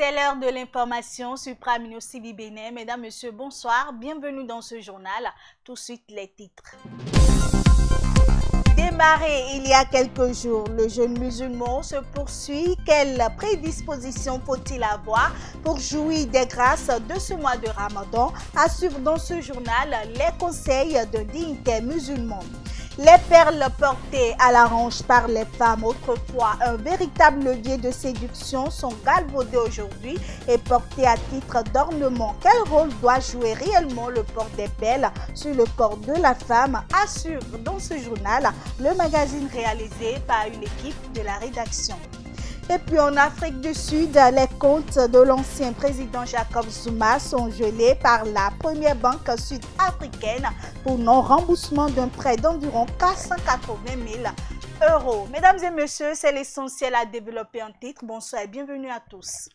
C'est l'heure de l'information sur Prime News TV Bénin. Mesdames, Messieurs, bonsoir. Bienvenue dans ce journal. Tout de suite, les titres. Démarré il y a quelques jours, le jeûne musulman se poursuit. Quelle prédisposition faut-il avoir pour jouir des grâces de ce mois de Ramadan? À suivre dans ce journal les conseils de dignitaires musulmans. Les perles portées à la hanche par les femmes, autrefois un véritable levier de séduction, sont galvaudées aujourd'hui et portées à titre d'ornement. Quel rôle doit jouer réellement le port des perles sur le corps de la femme? À suivre dans ce journal, le magazine réalisé par une équipe de la rédaction. Et puis en Afrique du Sud, les comptes de l'ancien président Jacob Zuma sont gelés par la première banque sud-africaine pour non-remboursement d'un prêt d'environ 480 000 €. Mesdames et messieurs, c'est l'essentiel à développer en titre. Bonsoir et bienvenue à tous.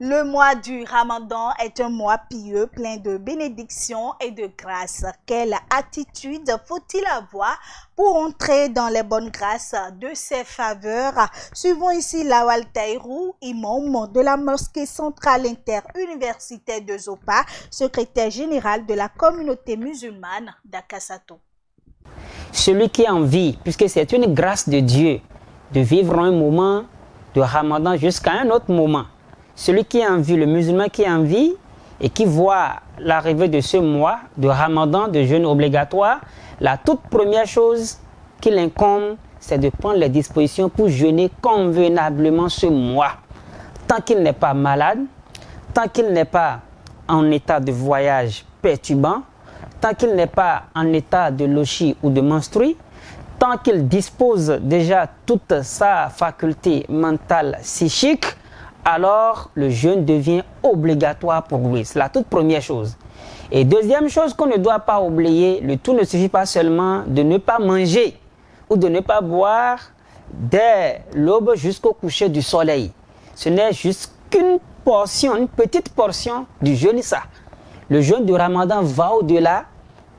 Le mois du Ramadan est un mois pieux, plein de bénédictions et de grâces. Quelle attitude faut-il avoir pour entrer dans les bonnes grâces de ses faveurs? Suivons ici Lawal Taïrou, imam de la mosquée centrale interuniversitaire de Zopa, secrétaire général de la communauté musulmane d'Akassato. Celui qui a envie, puisque c'est une grâce de Dieu, de vivre un moment de Ramadan jusqu'à un autre moment. Celui qui a envie, le musulman qui a envie et qui voit l'arrivée de ce mois de Ramadan, de jeûne obligatoire, la toute première chose qu'il incombe, c'est de prendre les dispositions pour jeûner convenablement ce mois. Tant qu'il n'est pas malade, tant qu'il n'est pas en état de voyage perturbant, tant qu'il n'est pas en état de lochi ou de menstrue, tant qu'il dispose déjà toute sa faculté mentale, psychique, alors le jeûne devient obligatoire pour lui. C'est la toute première chose. Et deuxième chose qu'on ne doit pas oublier, le tout ne suffit pas seulement de ne pas manger ou de ne pas boire dès l'aube jusqu'au coucher du soleil. Ce n'est juste qu'une portion, une petite portion du jeûne, ça. Le jeûne du Ramadan va au-delà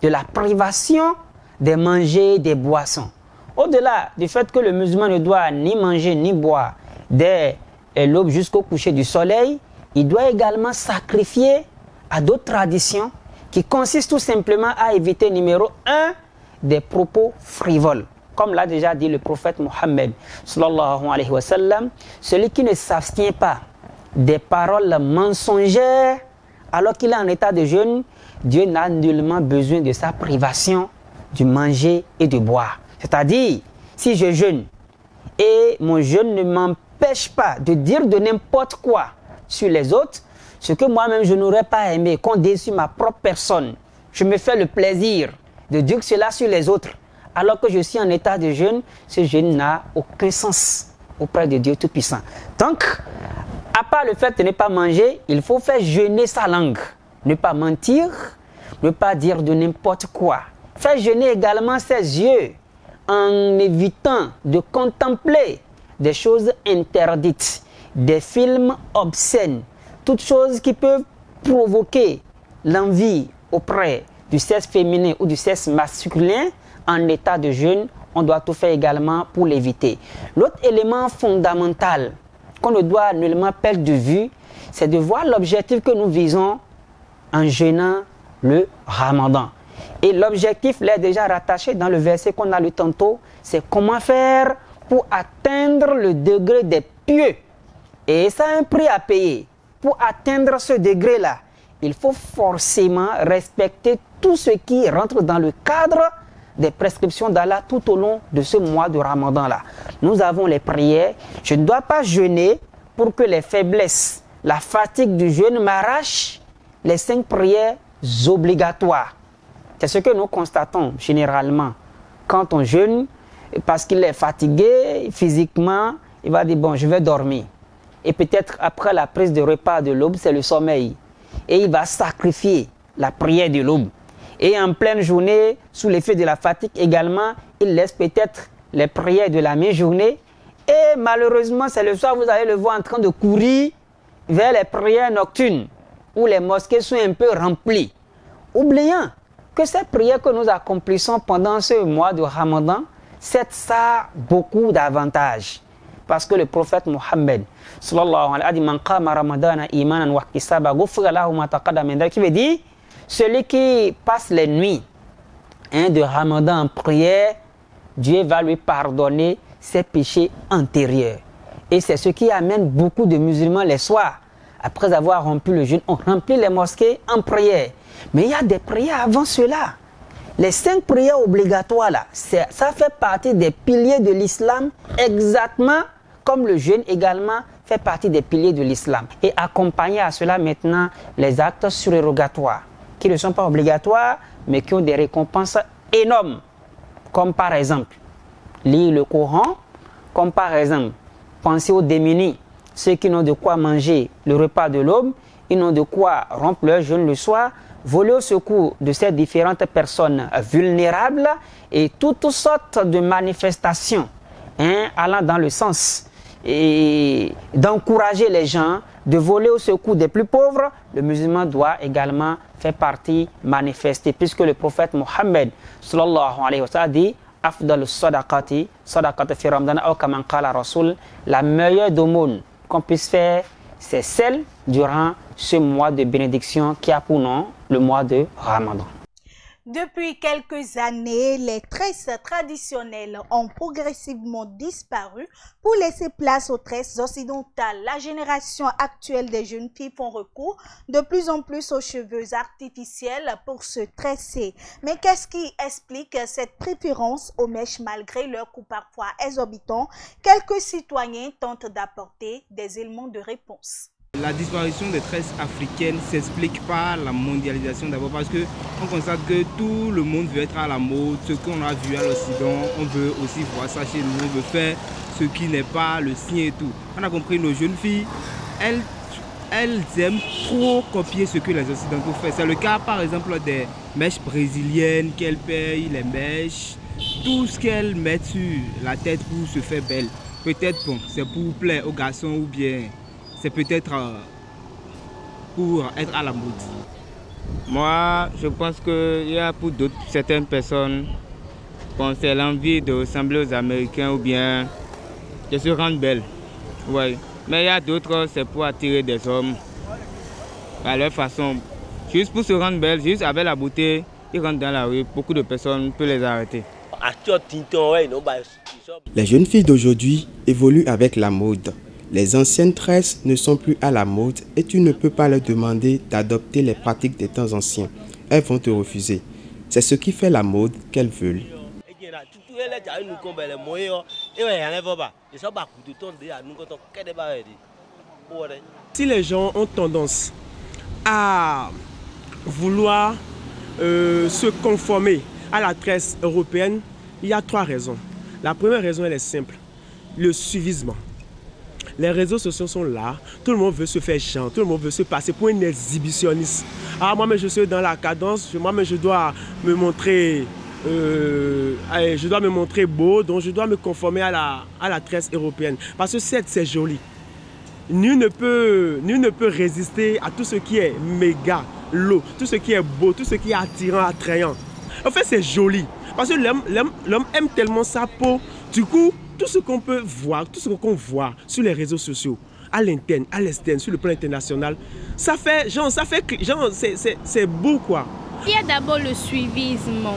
de la privation des manger et des boissons. Au-delà du fait que le musulman ne doit ni manger ni boire dès l'aube jusqu'au coucher du soleil, il doit également sacrifier à d'autres traditions qui consistent tout simplement à éviter, numéro 1, des propos frivoles. Comme l'a déjà dit le prophète Mohammed, sallallahu alayhi wa sallam, celui qui ne s'abstient pas des paroles mensongères alors qu'il est en état de jeûne, Dieu n'a nullement besoin de sa privation du manger et du boire. C'est-à-dire, si je jeûne et mon jeûne ne m'empêche pas de dire de n'importe quoi sur les autres, ce que moi-même je n'aurais pas aimé qu'on dise sur ma propre personne. Je me fais le plaisir de dire cela sur les autres. Alors que je suis en état de jeûne, ce jeûne n'a aucun sens auprès de Dieu Tout-Puissant. Donc, à part le fait de ne pas manger, il faut faire jeûner sa langue. Ne pas mentir, ne pas dire de n'importe quoi. Faire jeûner également ses yeux en évitant de contempler des choses interdites, des films obscènes, toutes choses qui peuvent provoquer l'envie auprès du sexe féminin ou du sexe masculin en état de jeûne. On doit tout faire également pour l'éviter. L'autre élément fondamental qu'on ne doit nullement perdre de vue, c'est de voir l'objectif que nous visons en jeûnant le Ramadan. Et l'objectif l'est déjà rattaché dans le verset qu'on a lu tantôt, c'est comment faire pour atteindre le degré des pieux. Et ça a un prix à payer. Pour atteindre ce degré-là, il faut forcément respecter tout ce qui rentre dans le cadre des prescriptions d'Allah tout au long de ce mois de Ramadan-là. Nous avons les prières. Je ne dois pas jeûner pour que les faiblesses, la fatigue du jeûne m'arrachent les 5 prières obligatoires. C'est ce que nous constatons généralement quand on jeûne, parce qu'il est fatigué physiquement, il va dire bon, je vais dormir. Et peut-être après la prise de repas de l'aube, c'est le sommeil. Et il va sacrifier la prière de l'aube. Et en pleine journée, sous l'effet de la fatigue également, il laisse peut-être les prières de la mi-journée. Et malheureusement, c'est le soir, vous allez le voir en train de courir vers les prières nocturnes, où les mosquées sont un peu remplies, oubliant que ces prières que nous accomplissons pendant ce mois de Ramadan, certes, ça a beaucoup d'avantages. Parce que le prophète Mohammed, sallallahu alayhi wa sallam, qui veut dire, celui qui passe les nuits de Ramadan en prière, Dieu va lui pardonner ses péchés antérieurs. Et c'est ce qui amène beaucoup de musulmans les soirs, après avoir rompu le jeûne, on remplit les mosquées en prière. Mais il y a des prières avant cela. Les 5 prières obligatoires, là, ça fait partie des piliers de l'islam, exactement comme le jeûne également fait partie des piliers de l'islam. Et accompagner à cela maintenant les actes surérogatoires, qui ne sont pas obligatoires, mais qui ont des récompenses énormes. Comme par exemple, lire le Coran, comme par exemple, penser aux démunis, ceux qui n'ont de quoi manger le repas de l'aube, ils n'ont de quoi rompre leur jeûne le soir, voler au secours de ces différentes personnes vulnérables et toutes sortes de manifestations allant dans le sens d'encourager les gens, de voler au secours des plus pauvres. Le musulman doit également faire partie manifestée, puisque le prophète Mohammed sallallahu alayhi wa sallam dit Afdal sadaqati fi Ramadan ou kaman qala Rasul, la meilleure d'aumône qu'on puisse faire, c'est celle durant ce mois de bénédiction qui a pour nom le mois de Ramadan. Depuis quelques années, les tresses traditionnelles ont progressivement disparu pour laisser place aux tresses occidentales. La génération actuelle des jeunes filles font recours de plus en plus aux cheveux artificiels pour se tresser. Mais qu'est-ce qui explique cette préférence aux mèches malgré leur coût parfois exorbitant? Quelques citoyens tentent d'apporter des éléments de réponse. La disparition des tresses africaines ne s'explique par la mondialisation d'abord parce qu'on constate que tout le monde veut être à la mode. Ce qu'on a vu à l'Occident, on veut aussi voir ça chez nous, on veut faire ce qui n'est pas le sien et tout. On a compris, nos jeunes filles, elles aiment trop copier ce que les Occidentaux font. C'est le cas par exemple des mèches brésiliennes qu'elles payent, les mèches, tout ce qu'elles mettent sur la tête pour se faire belle. Peut-être bon, c'est pour plaire aux garçons ou bien c'est peut-être pour être à la mode. Moi, je pense qu'il y a pour certaines personnes, bon, c'est l'envie de ressembler aux Américains ou bien de se rendre belle. Ouais. Mais il y a d'autres, c'est pour attirer des hommes à leur façon. Juste pour se rendre belle, juste avec la beauté, ils rentrent dans la rue, beaucoup de personnes peuvent les arrêter. Les jeunes filles d'aujourd'hui évoluent avec la mode. Les anciennes tresses ne sont plus à la mode et tu ne peux pas leur demander d'adopter les pratiques des temps anciens. Elles vont te refuser. C'est ce qui fait la mode qu'elles veulent. Si les gens ont tendance à vouloir se conformer à la tresse européenne, il y a 3 raisons. La première raison, elle est simple. Le suivisme. Les réseaux sociaux sont là, tout le monde veut se faire chiant, tout le monde veut se passer pour une exhibitionniste. Ah, moi, mais je suis dans la cadence, moi, mais je dois me montrer beau, donc je dois me conformer à la tresse européenne. Parce que c'est joli. Nul ne peut résister à tout ce qui est méga, lourd, tout ce qui est beau, tout ce qui est attirant, attrayant. En fait, c'est joli. Parce que l'homme aime tellement sa peau. Du coup, tout ce qu'on peut voir, tout ce qu'on voit sur les réseaux sociaux, à l'interne, à l'externe, sur le plan international, c'est beau quoi. Il y a d'abord le suivisme.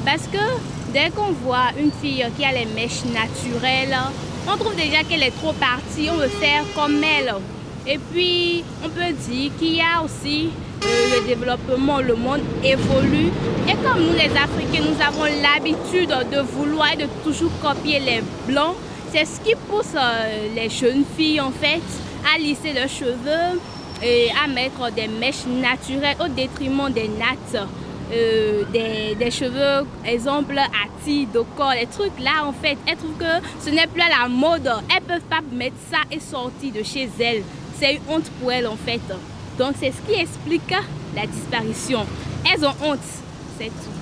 Parce que dès qu'on voit une fille qui a les mèches naturelles, on trouve déjà qu'elle est trop partie, on veut faire comme elle. Et puis, on peut dire qu'il y a aussi le développement, le monde évolue. Et comme nous, les Africains, nous avons l'habitude de vouloir et de toujours copier les Blancs, c'est ce qui pousse les jeunes filles, en fait, à lisser leurs cheveux et à mettre des mèches naturelles au détriment des nattes. Des cheveux, exemple, à tige de corps, les trucs là, en fait, elles trouvent que ce n'est plus à la mode. Elles ne peuvent pas mettre ça et sortir de chez elles. C'est une honte pour elles, en fait. Donc, c'est ce qui explique la disparition. Elles ont honte, c'est tout.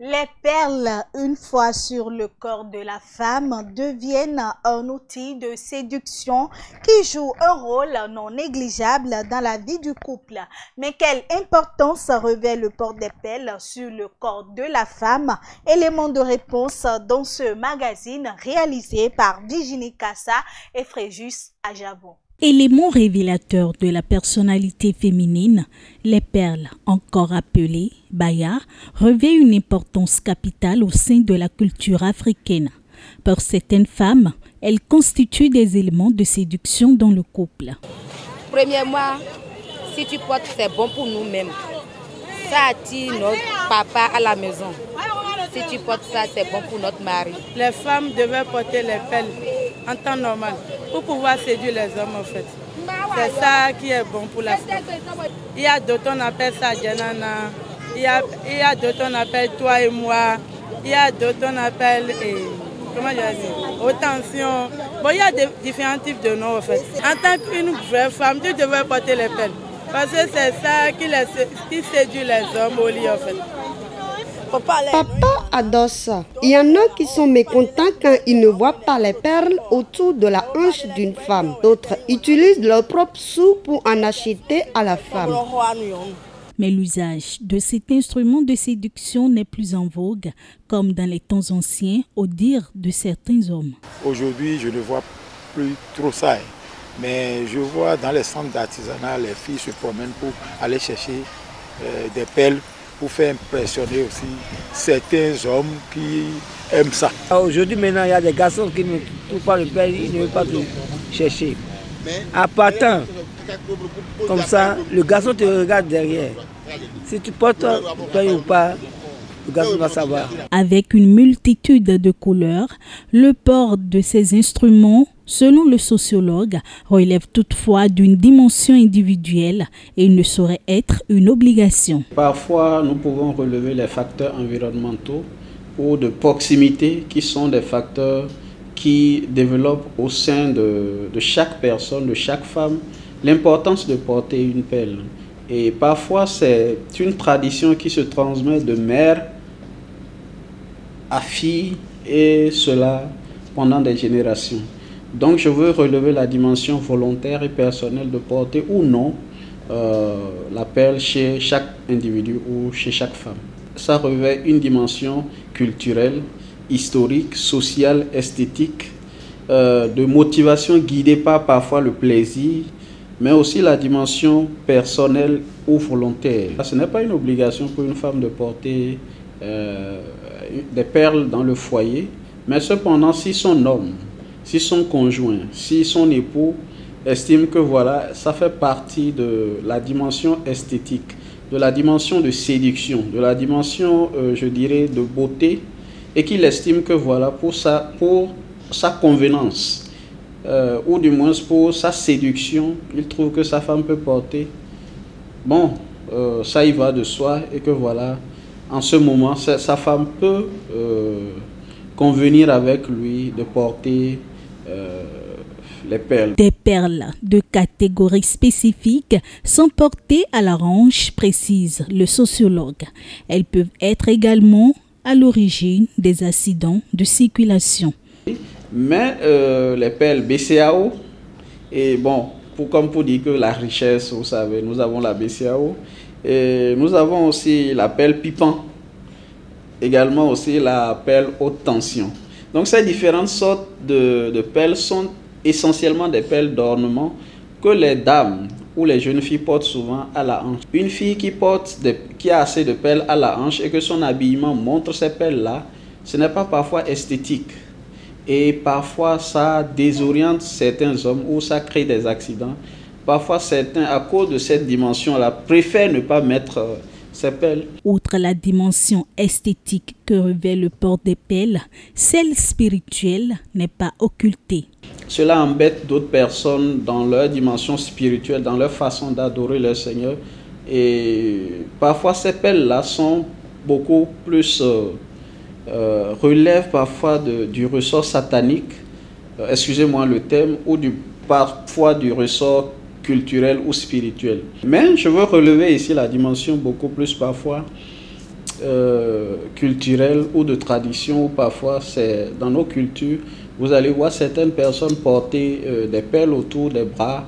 Les perles, une fois sur le corps de la femme, deviennent un outil de séduction qui joue un rôle non négligeable dans la vie du couple. Mais quelle importance revêt le port des perles sur le corps de la femme? Élément de réponse dans ce magazine réalisé par Virginie Kassa et Fréjus Ajavon. Élément révélateur de la personnalité féminine, les perles, encore appelées baya, revêt une importance capitale au sein de la culture africaine. Pour certaines femmes, elles constituent des éléments de séduction dans le couple. Premièrement, si tu portes, c'est bon pour nous-mêmes. Ça attire notre papa à la maison. Si tu portes ça, c'est bon pour notre mari. Les femmes devaient porter les perles en temps normal pour pouvoir séduire les hommes en fait. C'est ça qui est bon pour la femme. Il y a d'autres, on appelle ça Djanana. Il y a d'autres, on appelle toi et moi. Il y a d'autres, on appelle, comment je vais dire, Attention. Bon, il y a différents types de noms en fait. En tant qu'une vraie femme, tu devrais porter les perles. Parce que c'est ça qui séduit les hommes au lit en fait. Papa adore ça. Il y en a qui sont mécontents quand ils ne voient pas les perles autour de la hanche d'une femme. D'autres utilisent leurs propres sous pour en acheter à la femme. Mais l'usage de cet instrument de séduction n'est plus en vogue, comme dans les temps anciens, au dire de certains hommes. Aujourd'hui, je ne vois plus trop ça. Mais je vois dans les centres d'artisanat, les filles se promènent pour aller chercher des perles, pour faire impressionner aussi certains hommes qui aiment ça. Aujourd'hui, maintenant, il y a des garçons qui ne trouvent pas le perles, ils ne veulent pas tout chercher. À partant, comme ça, le garçon te regarde derrière. Si tu portes le perles ou pas, le garçon va savoir. Avec une multitude de couleurs, le port de ces instruments, selon le sociologue, relève toutefois d'une dimension individuelle et ne saurait être une obligation. Parfois, nous pouvons relever les facteurs environnementaux ou de proximité qui sont des facteurs qui développent au sein de chaque personne, de chaque femme, l'importance de porter une perle. Et parfois, c'est une tradition qui se transmet de mère à fille, et cela pendant des générations. Donc je veux relever la dimension volontaire et personnelle de porter ou non la perle chez chaque individu ou chez chaque femme. Ça revêt une dimension culturelle, historique, sociale, esthétique, de motivation guidée par parfois le plaisir, mais aussi la dimension personnelle ou volontaire. Ce n'est pas une obligation pour une femme de porter des perles dans le foyer, mais cependant si son homme, si son conjoint, si son époux estime que voilà, ça fait partie de la dimension esthétique, de la dimension de séduction, de la dimension, je dirais, de beauté, et qu'il estime que voilà, pour sa convenance, ou du moins pour sa séduction, il trouve que sa femme peut porter, bon, ça y va de soi, et que voilà, en ce moment, sa femme peut convenir avec lui de porter les perles. Des perles de catégories spécifiques sont portées à la hanche, précise le sociologue. Elles peuvent être également à l'origine des accidents de circulation. Mais les perles BCAO, et bon, comme pour dire que la richesse, vous savez, nous avons la BCAO, et nous avons aussi la perle pipant, également aussi la perle haute tension. Donc ces différentes sortes de perles sont essentiellement des perles d'ornement que les dames ou les jeunes filles portent souvent à la hanche. Une fille qui a assez de perles à la hanche et que son habillement montre ces perles-là, ce n'est pas parfois esthétique. Et parfois ça désoriente certains hommes ou ça crée des accidents. Parfois certains, à cause de cette dimension-là, préfèrent ne pas mettre ces perles. Outre la dimension esthétique que revêt le port des perles, celle spirituelle n'est pas occultée. Cela embête d'autres personnes dans leur dimension spirituelle, dans leur façon d'adorer leur Seigneur. Et parfois ces perles-là sont beaucoup plus, relèvent parfois du ressort satanique, excusez-moi le terme, ou parfois du ressort culturel ou spirituel. Mais je veux relever ici la dimension beaucoup plus parfois culturelle ou de tradition, ou parfois c'est dans nos cultures, vous allez voir certaines personnes porter des perles autour des bras.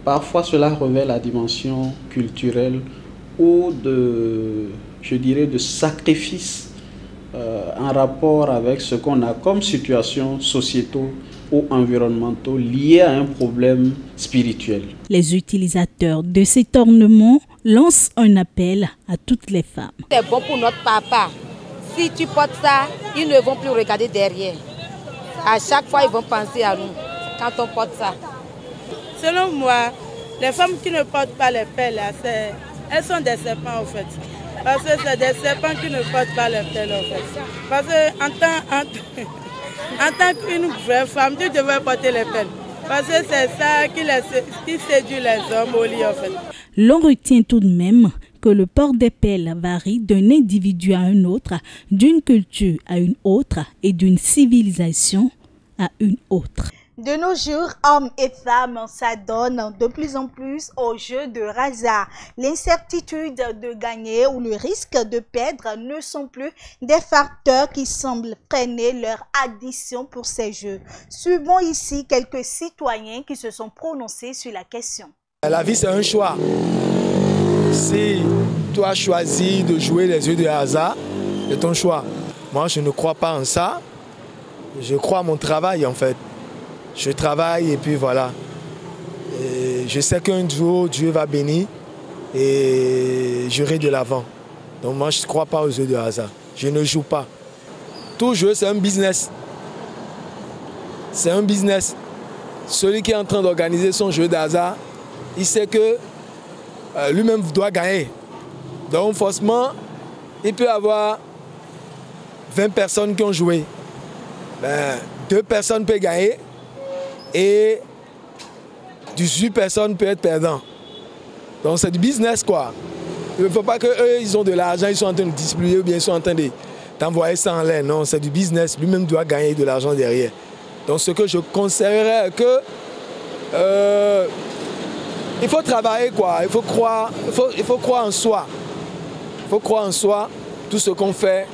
Parfois cela revêt la dimension culturelle ou je dirais de sacrifice en rapport avec ce qu'on a comme situation sociétaux ou environnementaux liés à un problème spirituel. Les utilisateurs de cet ornement lancent un appel à toutes les femmes. C'est bon pour notre papa. Si tu portes ça, ils ne vont plus regarder derrière. À chaque fois, ils vont penser à nous quand on porte ça. Selon moi, les femmes qui ne portent pas les perles, elles sont des serpents en fait. Parce que c'est des serpents qui ne portent pas les perles en fait. Parce que en tant qu'une vraie femme, tu devrais porter les perles. Parce que c'est ça qui séduit les hommes au lit en fait. L'on retient tout de même que le port des perles varie d'un individu à un autre, d'une culture à une autre et d'une civilisation à une autre. De nos jours, hommes et femmes s'adonnent de plus en plus au jeu de hasard. L'incertitude de gagner ou le risque de perdre ne sont plus des facteurs qui semblent freiner leur addition pour ces jeux. Suivons ici quelques citoyens qui se sont prononcés sur la question. La vie, c'est un choix. Si tu as choisi de jouer les jeux de hasard, c'est ton choix. Moi, je ne crois pas en ça. Je crois à mon travail, en fait. Je travaille et puis voilà. Et je sais qu'un jour, Dieu va bénir et j'irai de l'avant. Donc moi, je ne crois pas aux jeux de hasard. Je ne joue pas. Tout jeu, c'est un business. C'est un business. Celui qui est en train d'organiser son jeu de hasard, il sait que lui-même doit gagner. Donc forcément, il peut avoir 20 personnes qui ont joué. 2 personnes peuvent gagner. Et 18 personnes peuvent être perdants. Donc c'est du business quoi. Il ne faut pas qu'eux ils ont de l'argent, ils sont en train de distribuer ou bien ils sont en train d'envoyer ça en l'air. Non, c'est du business. Lui-même doit gagner de l'argent derrière. Donc ce que je conseillerais que il faut travailler quoi. Il faut croire en soi. Il faut croire en soi, tout ce qu'on fait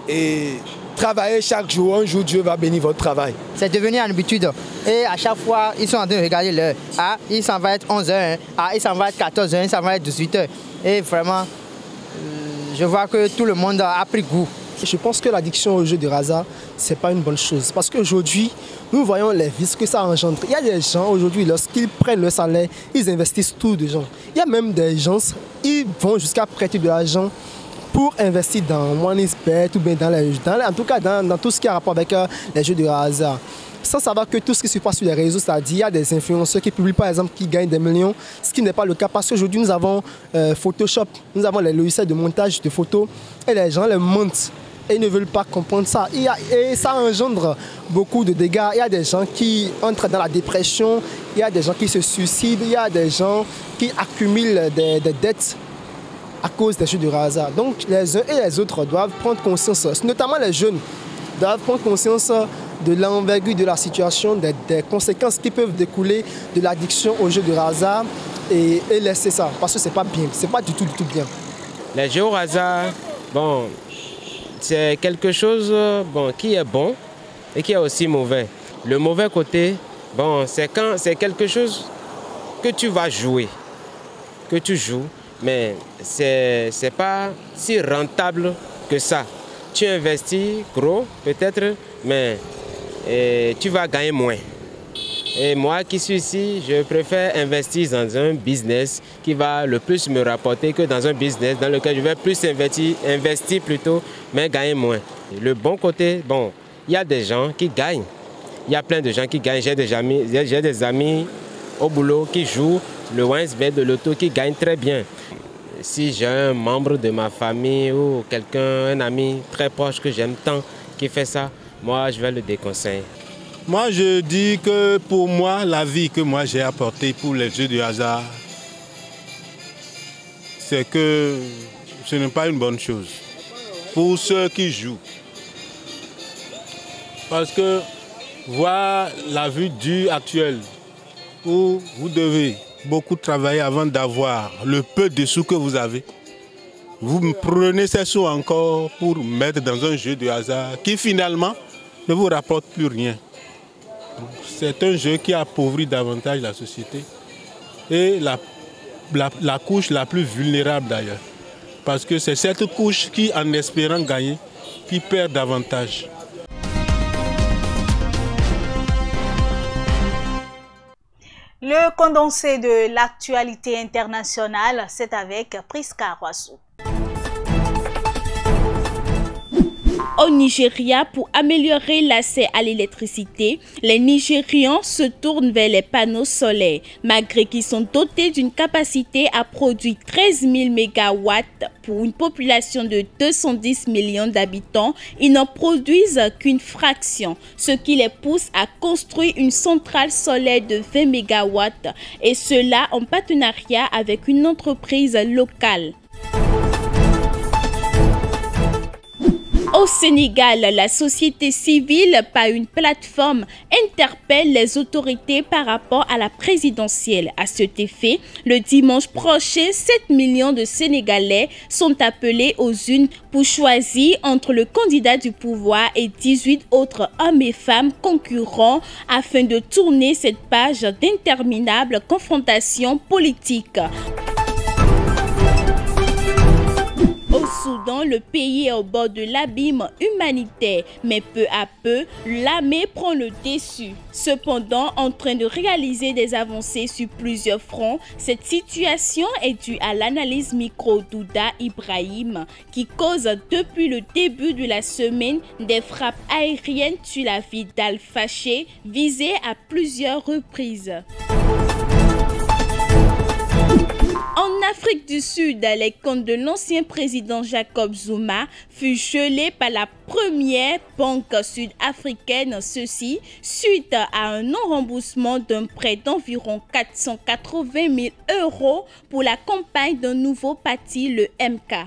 et travailler chaque jour. Un jour Dieu va bénir votre travail. C'est devenu une habitude. Et à chaque fois, ils sont en train de regarder l'heure. Ah, il s'en va être 11h, ah, il s'en va être 14h, il s'en va être 18h. Et vraiment, je vois que tout le monde a pris goût. Je pense que l'addiction au jeu de hasard, ce n'est pas une bonne chose. Parce qu'aujourd'hui, nous voyons les vices que ça engendre. Il y a des gens aujourd'hui, lorsqu'ils prennent le salaire, ils investissent tout de gens. Il y a même des gens, ils vont jusqu'à prêter de l'argent pour investir dans OneXBet ou bien en tout cas dans tout ce qui a rapport avec les jeux de hasard. Sans savoir que tout ce qui se passe sur les réseaux, c'est-à-dire il y a des influenceurs qui publient par exemple qui gagnent des millions, ce qui n'est pas le cas parce qu'aujourd'hui nous avons Photoshop, nous avons les logiciels de montage de photos et les gens les montent et ils ne veulent pas comprendre ça. Et ça engendre beaucoup de dégâts. Il y a des gens qui entrent dans la dépression, il y a des gens qui se suicident, il y a des gens qui accumulent des dettes à cause des jeux de hasard. Donc les uns et les autres doivent prendre conscience, notamment les jeunes, doivent prendre conscience de l'envergure de la situation, des conséquences qui peuvent découler de l'addiction aux jeux de hasard et laisser ça, parce que c'est pas bien, c'est pas du tout bien. Les jeux au hasard, bon, c'est quelque chose qui est bon et qui est aussi mauvais. Le mauvais côté, bon, c'est quand c'est quelque chose que tu vas jouer, que tu joues, mais c'est pas si rentable que ça. Tu investis gros peut-être, mais tu vas gagner moins. Et moi qui suis ici, je préfère investir dans un business qui va le plus me rapporter que dans un business dans lequel je vais plus investir plutôt, mais gagner moins. Le bon côté, bon, il y a des gens qui gagnent. Il y a plein de gens qui gagnent. J'ai des amis au boulot qui jouent le OneXBet de l'auto qui gagnent très bien. Si j'ai un membre de ma famille ou quelqu'un, un ami très proche que j'aime tant qui fait ça, moi je vais le déconseiller. Moi je dis que pour moi, la vie que moi j'ai apportée pour les jeux de hasard, c'est que ce n'est pas une bonne chose pour ceux qui jouent. Parce que voir la vie dure actuelle où vous devez beaucoup travailler avant d'avoir le peu de sous que vous avez. vous prenez ces sous encore pour mettre dans un jeu de hasard qui finalement ne vous rapporte plus rien. C'est un jeu qui appauvrit davantage la société et la couche la plus vulnérable d'ailleurs. Parce que c'est cette couche qui, en espérant gagner, qui perd davantage. Le condensé de l'actualité internationale, c'est avec Priska Roissou. Au Nigeria, pour améliorer l'accès à l'électricité, les Nigérians se tournent vers les panneaux solaires. Malgré qu'ils sont dotés d'une capacité à produire 13 000 MW pour une population de 210 millions d'habitants, ils n'en produisent qu'une fraction, ce qui les pousse à construire une centrale solaire de 20 MW, et cela en partenariat avec une entreprise locale. Au Sénégal, la société civile, par une plateforme, interpelle les autorités par rapport à la présidentielle. À cet effet, le dimanche prochain, 7 millions de Sénégalais sont appelés aux urnes pour choisir entre le candidat du pouvoir et 18 autres hommes et femmes concurrents afin de tourner cette page d'interminables confrontations politiques. Au Soudan, le pays est au bord de l'abîme humanitaire, mais peu à peu, l'armée prend le dessus. Cependant, en train de réaliser des avancées sur plusieurs fronts, cette situation est due à l'analyse micro d'Ouda Ibrahim, qui cause depuis le début de la semaine des frappes aériennes sur la ville d'Al-Fashé, visée à plusieurs reprises. En Afrique du Sud, les comptes de l'ancien président Jacob Zuma furent gelés par la première banque sud-africaine, ceci suite à un non-remboursement d'un prêt d'environ 480 000 € pour la campagne d'un nouveau parti, le MK.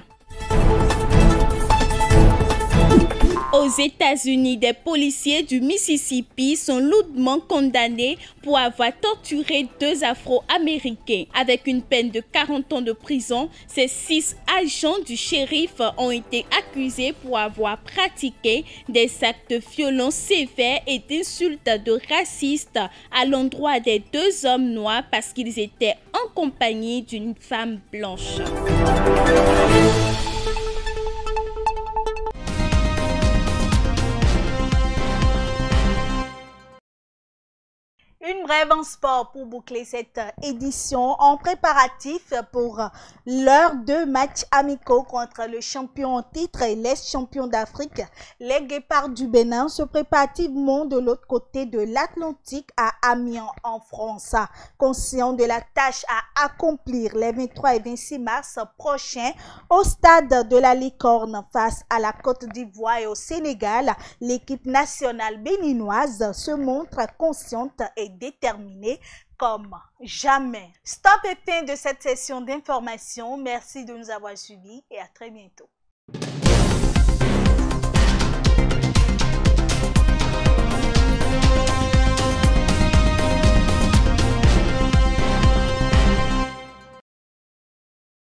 Aux États-Unis, des policiers du Mississippi sont lourdement condamnés pour avoir torturé 2 Afro-Américains. Avec une peine de 40 ans de prison, ces 6 agents du shérif ont été accusés pour avoir pratiqué des actes violents sévères et d'insultes de racistes à l'endroit des 2 hommes noirs parce qu'ils étaient en compagnie d'une femme blanche. Une brève en sport pour boucler cette édition en préparatif pour leurs 2 matchs amicaux contre le champion en titre et l'ex-champion d'Afrique. Les Guépards du Bénin se préparent activement de l'autre côté de l'Atlantique à Amiens en France. Conscient de la tâche à accomplir les 23 et 26 mars prochains au stade de la Licorne face à la Côte d'Ivoire et au Sénégal, l'équipe nationale béninoise se montre consciente et déterminée comme jamais. Stop et fin de cette session d'information. Merci de nous avoir suivis et à très bientôt.